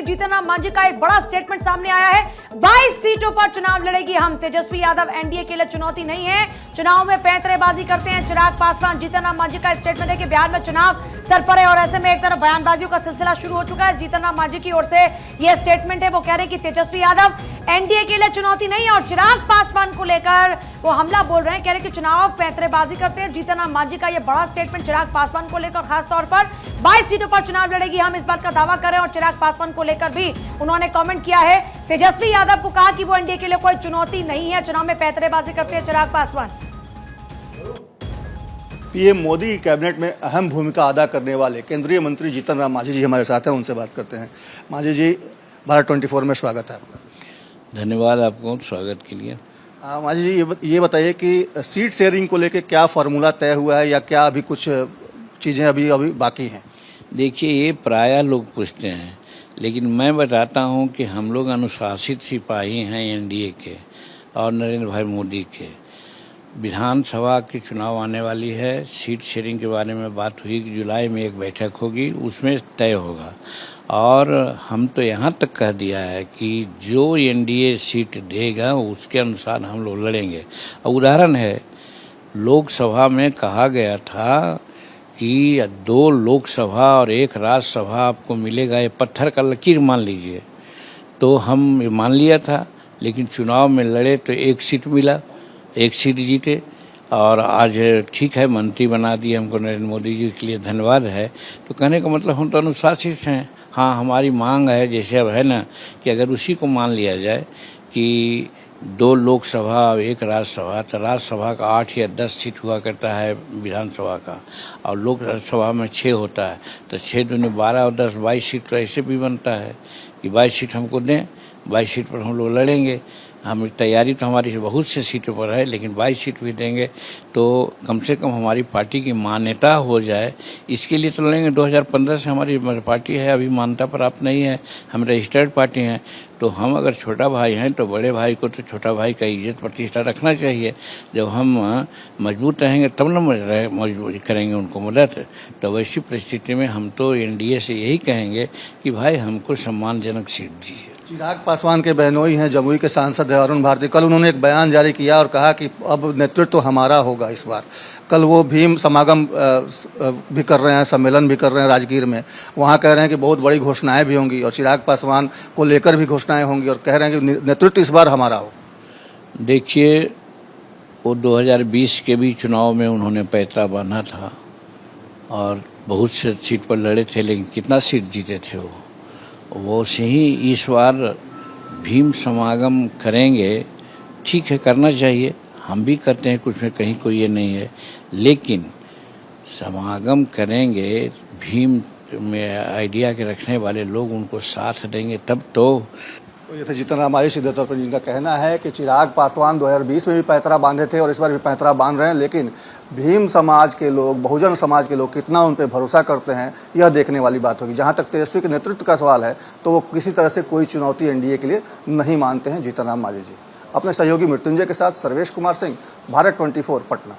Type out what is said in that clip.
जीतन राम मांझी का एक बड़ा स्टेटमेंट सामने आया है। 22 सीटों पर चुनाव लड़ेगी हम। तेजस्वी यादव एनडीए के लिए चुनौती नहीं है, चुनाव में पैंतरेबाजी करते हैं चिराग पासवान। जीतन राम मांझी का स्टेटमेंट है कि बिहार में चुनाव सर पर है और ऐसे में एक तरफ बयानबाजियों का सिलसिला शुरू हो चुका है। जीतन राम मांझी की ओर से यह स्टेटमेंट है, वो कह रहे हैं कि तेजस्वी यादव एनडीए के लिए चुनौती नहीं है और चिराग पासवान को लेकर वो हमला बोल रहे हैं, कह रहे हैं कि चुनाव पैंतरेबाजी करते हैं। जीतन राम मांझी का यह बड़ा स्टेटमेंट चिराग पासवान को लेकर, खासतौर पर 22 सीटों पर चुनाव लड़ेगी हम, इस बात का दावा कर रहे हैं। और चिराग पासवान को लेकर भी उन्होंने कमेंट किया है। तेजस्वी यादव को कहा कि वो एनडीए के लिए कोई चुनौती नहीं है, चुनाव में पैंतरेबाजी करते हैं चिराग पासवान। पीएम मोदी की कैबिनेट में अहम भूमिका अदा करने वाले केंद्रीय मंत्री जीतन राम मांझी जी हमारे साथ हैं, उनसे बात करते हैं। मांझी जी, भारत 24 में स्वागत है आपका। धन्यवाद आपको स्वागत के लिए। मांझी जी, ये बताइए कि सीट शेयरिंग को लेकर क्या फार्मूला तय हुआ है या क्या अभी कुछ चीज़ें अभी बाकी हैं? देखिए, ये प्रायः लोग पूछते हैं, लेकिन मैं बताता हूँ कि हम लोग अनुशासित सिपाही हैं एनडीए के और नरेंद्र भाई मोदी के। विधानसभा के चुनाव आने वाली है, सीट शेयरिंग के बारे में बात हुई कि जुलाई में एक बैठक होगी, उसमें तय होगा। और हम तो यहाँ तक कह दिया है कि जो एनडीए सीट देगा उसके अनुसार हम लोग लड़ेंगे। उदाहरण है, लोकसभा में कहा गया था कि 2 लोकसभा और 1 राज्यसभा आपको मिलेगा, ये पत्थर का लकीर मान लीजिए। तो हम मान लिया था, लेकिन चुनाव में लड़े तो 1 सीट मिला, 1 सीट जीते। और आज ठीक है, मंत्री बना दिए हमको नरेंद्र मोदी जी, के लिए धन्यवाद है। तो कहने का मतलब हम तो अनुशासित हैं। हाँ, हमारी मांग है, जैसे अब है ना, कि अगर उसी को मान लिया जाए कि 2 लोकसभा और 1 राज्यसभा, तो राज्यसभा का 8 या 10 सीट हुआ करता है विधानसभा का, और लोकसभा में 6 होता है। तो 6 दूनी 12 और 10 22 सीट तो ऐसे भी बनता है कि 22 सीट हमको दें, 22 सीट पर हम लोग लड़ेंगे। हम तैयारी तो हमारी बहुत से सीटों पर है, लेकिन 22 सीट भी देंगे तो कम से कम हमारी पार्टी की मान्यता हो जाए, इसके लिए तो लड़ेंगे। 2015 से हमारी पार्टी है, अभी मान्यता प्राप्त नहीं है, हम रजिस्टर्ड पार्टी हैं। तो हम अगर छोटा भाई हैं तो बड़े भाई को तो छोटा भाई का इज्जत प्रतिष्ठा रखना चाहिए। जब हम मजबूत रहेंगे तब न मजबूत करेंगे उनको मदद। तो वैसी परिस्थिति में हम तो एनडीए से यही कहेंगे कि भाई हमको सम्मानजनक सीट दीजिए। चिराग पासवान के बहनोई हैं, जमुई के सांसद है अरुण भारती, कल उन्होंने एक बयान जारी किया और कहा कि अब नेतृत्व तो हमारा होगा इस बार। कल वो भीम समागम भी कर रहे हैं, सम्मेलन भी कर रहे हैं राजगीर में, वहाँ कह रहे हैं कि बहुत बड़ी घोषणाएं भी होंगी और चिराग पासवान को लेकर भी घोषणाएं होंगी और कह रहे हैं कि नेतृत्व इस बार हमारा हो। देखिए, वो 2020 के भी चुनाव में उन्होंने पैंतरा बांधा था और बहुत से सीट पर लड़े थे, लेकिन कितना सीट जीते थे वो से ही इस बार भीम समागम करेंगे। ठीक है, करना चाहिए, हम भी करते हैं, कुछ में कहीं कोई ये नहीं है, लेकिन समागम करेंगे, भीम में आइडिया के रखने वाले लोग उनको साथ देंगे तब तो। ये थे जीतन राम मांझी। सीधे तौर पर जिनका कहना है कि चिराग पासवान 2020 में भी पैंतरा बांधे थे और इस बार भी पैंतरा बांध रहे हैं, लेकिन भीम समाज के लोग, बहुजन समाज के लोग कितना उन पर भरोसा करते हैं, यह देखने वाली बात होगी। जहां तक तेजस्वी के नेतृत्व का सवाल है तो वो किसी तरह से कोई चुनौती एनडीए के लिए नहीं मानते हैं जीतन राम मांझी जी। अपने सहयोगी मृत्युंजय के साथ सर्वेश कुमार सिंह, भारत 24 पटना।